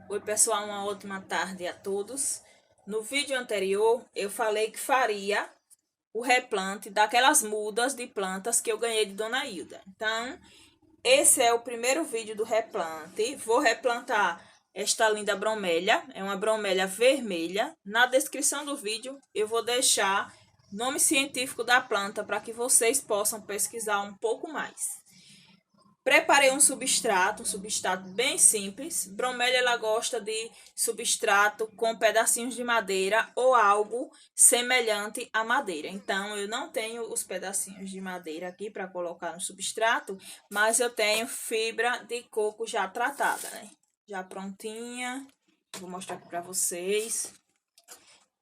Oi pessoal, uma ótima tarde a todos. No vídeo anterior eu falei que faria o replante daquelas mudas de plantas que eu ganhei de Dona Hilda. Então, esse é o primeiro vídeo do replante. Vou replantar esta linda bromélia, é uma bromélia vermelha. Na descrição do vídeo eu vou deixar o nome científico da planta para que vocês possam pesquisar um pouco mais. Preparei um substrato bem simples. Bromélia ela gosta de substrato com pedacinhos de madeira ou algo semelhante à madeira. Então eu não tenho os pedacinhos de madeira aqui para colocar no substrato, mas eu tenho fibra de coco já tratada, né? Já prontinha. Vou mostrar aqui para vocês.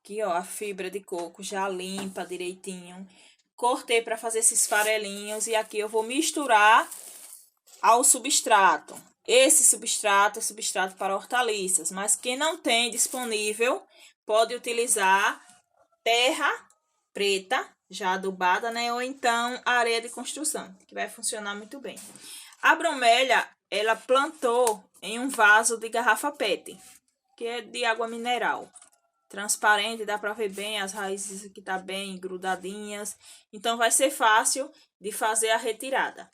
Aqui, ó, a fibra de coco já limpa direitinho. Cortei para fazer esses farelinhos e aqui eu vou misturar ao substrato. Esse substrato é substrato para hortaliças, mas quem não tem disponível pode utilizar terra preta, já adubada, né? Ou então areia de construção, que vai funcionar muito bem. A bromélia, ela plantou em um vaso de garrafa PET, que é de água mineral. Transparente, dá para ver bem as raízes que tá bem grudadinhas. Então vai ser fácil de fazer a retirada.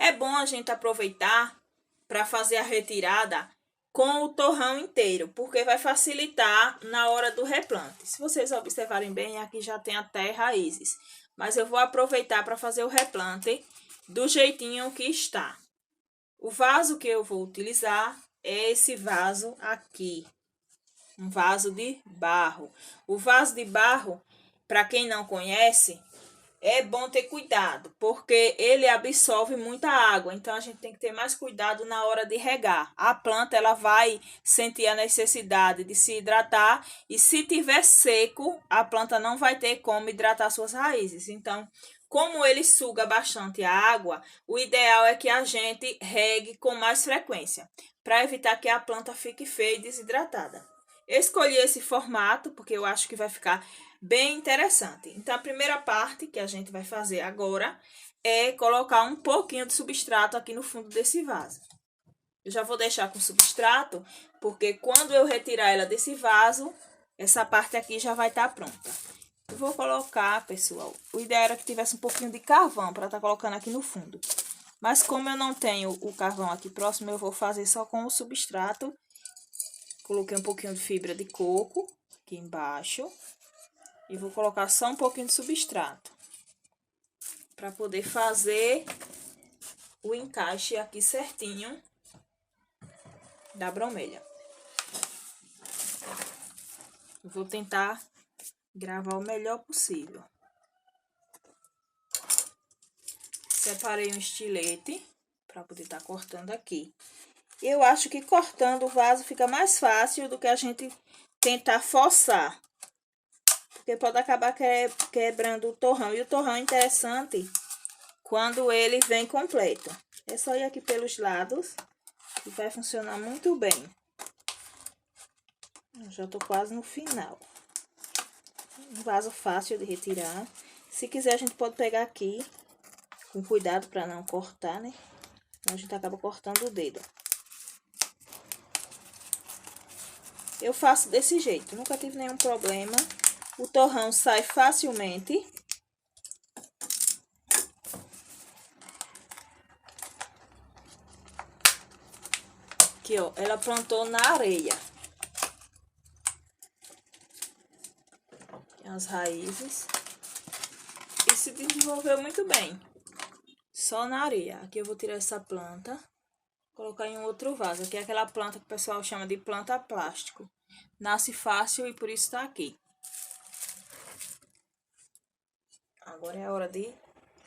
É bom a gente aproveitar para fazer a retirada com o torrão inteiro, porque vai facilitar na hora do replante. Se vocês observarem bem, aqui já tem até raízes, mas eu vou aproveitar para fazer o replante do jeitinho que está. O vaso que eu vou utilizar é esse vaso aqui, um vaso de barro. O vaso de barro, para quem não conhece, é bom ter cuidado, porque ele absorve muita água, então a gente tem que ter mais cuidado na hora de regar. A planta ela vai sentir a necessidade de se hidratar e se tiver seco, a planta não vai ter como hidratar suas raízes. Então, como ele suga bastante a água, o ideal é que a gente regue com mais frequência, para evitar que a planta fique feia e desidratada. Eu escolhi esse formato porque eu acho que vai ficar bem interessante. Então, a primeira parte que a gente vai fazer agora é colocar um pouquinho de substrato aqui no fundo desse vaso. Eu já vou deixar com substrato, porque quando eu retirar ela desse vaso, essa parte aqui já vai estar pronta. Eu vou colocar, pessoal, o ideal era que tivesse um pouquinho de carvão para estar colocando aqui no fundo. Mas como eu não tenho o carvão aqui próximo, eu vou fazer só com o substrato. Coloquei um pouquinho de fibra de coco aqui embaixo. E vou colocar só um pouquinho de substrato, para poder fazer o encaixe aqui certinho da bromélia. Eu vou tentar gravar o melhor possível. Separei um estilete para poder estar cortando aqui. Eu acho que cortando o vaso fica mais fácil do que a gente tentar forçar, porque pode acabar quebrando o torrão. E o torrão é interessante quando ele vem completo. É só ir aqui pelos lados e vai funcionar muito bem. Eu já tô quase no final. Um vaso fácil de retirar. Se quiser, a gente pode pegar aqui com cuidado para não cortar, né? A gente acaba cortando o dedo. Eu faço desse jeito, nunca tive nenhum problema. O torrão sai facilmente. Aqui, ó, ela plantou na areia. As raízes. E se desenvolveu muito bem. Só na areia. Aqui eu vou tirar essa planta, colocar em um outro vaso. Aqui é aquela planta que o pessoal chama de planta plástico. Nasce fácil e por isso está aqui. Agora é a hora de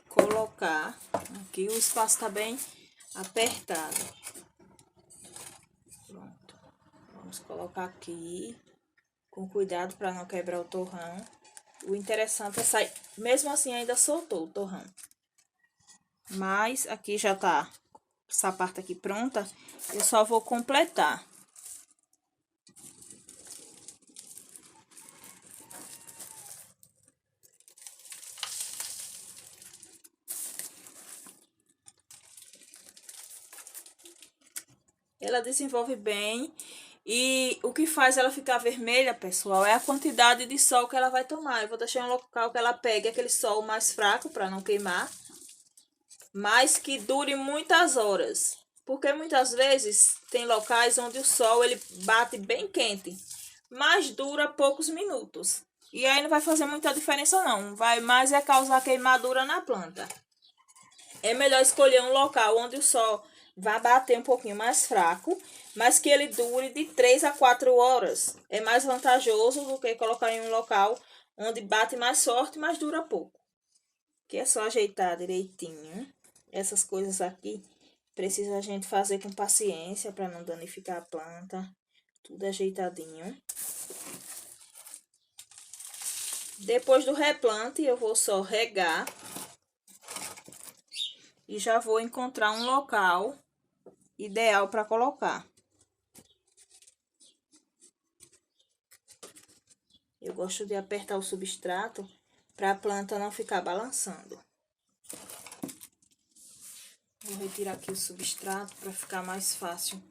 colocar. Aqui o espaço está bem apertado. Pronto. Vamos colocar aqui com cuidado para não quebrar o torrão. O interessante é sair, mesmo assim ainda soltou o torrão. Mas aqui já tá essa parte aqui pronta, eu só vou completar. Ela desenvolve bem. E o que faz ela ficar vermelha, pessoal, é a quantidade de sol que ela vai tomar. Eu vou deixar um local que ela pegue aquele sol mais fraco para não queimar, mas que dure muitas horas. Porque muitas vezes tem locais onde o sol ele bate bem quente, mas dura poucos minutos. E aí não vai fazer muita diferença não, vai mais é causar queimadura na planta. É melhor escolher um local onde o sol vai bater um pouquinho mais fraco, mas que ele dure de 3 a 4 horas. É mais vantajoso do que colocar em um local onde bate mais forte, mas dura pouco. Que é só ajeitar direitinho. Essas coisas aqui precisa a gente fazer com paciência para não danificar a planta. Tudo ajeitadinho. Depois do replante, eu vou só regar. E já vou encontrar um local ideal para colocar. Eu gosto de apertar o substrato para a planta não ficar balançando. Vou retirar aqui o substrato para ficar mais fácil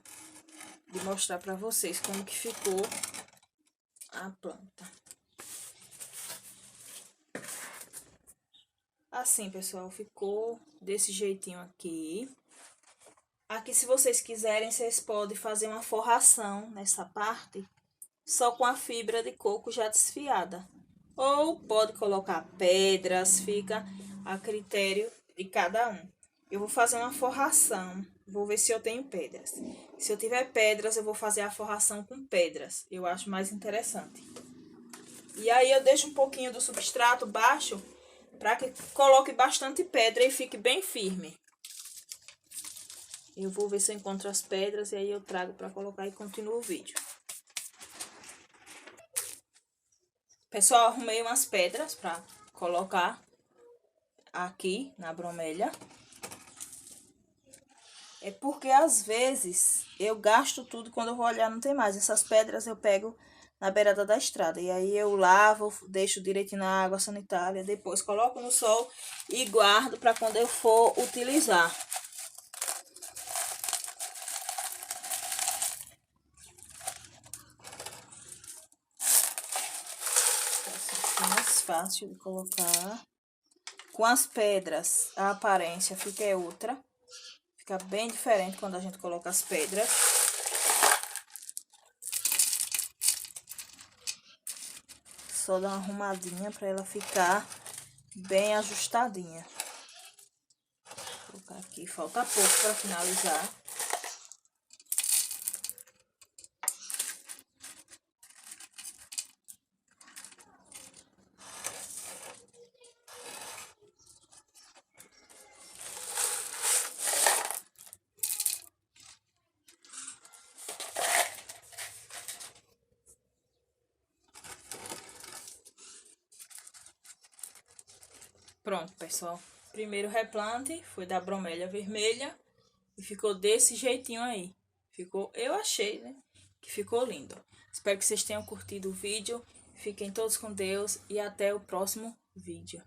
de mostrar para vocês como que ficou a planta. Assim, pessoal, ficou desse jeitinho aqui. Aqui, se vocês quiserem, vocês podem fazer uma forração nessa parte, só com a fibra de coco já desfiada. Ou pode colocar pedras, fica a critério de cada um. Eu vou fazer uma forração, vou ver se eu tenho pedras. Se eu tiver pedras, eu vou fazer a forração com pedras, eu acho mais interessante. E aí eu deixo um pouquinho do substrato baixo, para que coloque bastante pedra e fique bem firme. Eu vou ver se eu encontro as pedras e aí eu trago para colocar e continuo o vídeo. Pessoal, arrumei umas pedras para colocar aqui na bromélia. É porque às vezes eu gasto tudo, quando eu vou olhar não tem mais. Essas pedras eu pego na beirada da estrada. E aí eu lavo, deixo direitinho na água sanitária, depois coloco no sol e guardo para quando eu for utilizar. Assim, mais fácil de colocar. Com as pedras, a aparência fica outra. Fica bem diferente quando a gente coloca as pedras. Só dar uma arrumadinha para ela ficar bem ajustadinha. Vou colocar aqui, falta pouco para finalizar. Pronto, pessoal. Primeiro replante foi da bromélia vermelha e ficou desse jeitinho aí. Ficou, eu achei, né, que ficou lindo. Espero que vocês tenham curtido o vídeo. Fiquem todos com Deus e até o próximo vídeo.